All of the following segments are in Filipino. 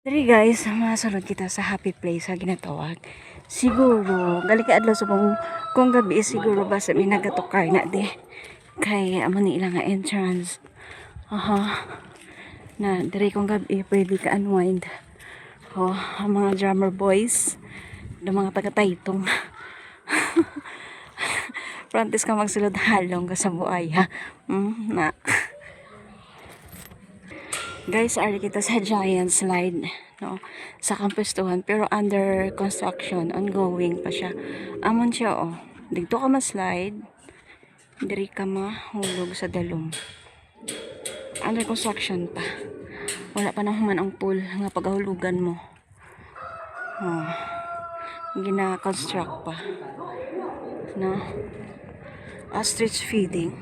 Diri guys, masunod kita sa happy place sa ginatawag. Siguro, gali ka adlaw sa kung gabi siguro ba sa minagatokar na di. Kay amo ni ilang nga entrance. Aha. Na diri kung gabi pwede ka unwind. Oh, ang mga drummer boys, ang mga taga-taytong. Prantis ka magsulod halong ka sa buaya. Na. Guys, ari kita sa giant slide, no, sa kampustuhan, pero under construction, ongoing pa siya. Amon siya, oh. Dito ka ma-slide, diri ka mahulog sa dalom. Under construction pa. Wala pa na human ang pool nga pagahulugan mo. Oh. Gina-construct pa. No? Ostrich feeding.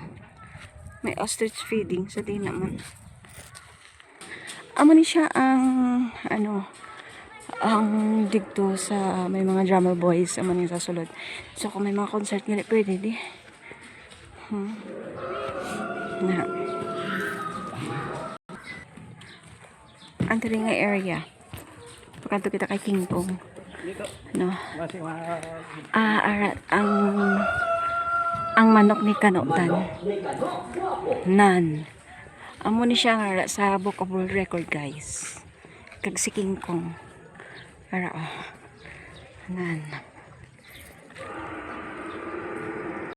May ostrich feeding sa di naman. Amo ni siya ang ang digto sa may mga drummer boys amo ni sa sulod. So kung may mga concert nila pwede di. Na. Ang diri nga area. Pagkanto kita kay King Kong. No. Arat ang manok ni Kanotan. Nan. Amo ni siya nga sa Book of World Record guys. Kag si King Kong. Para nan.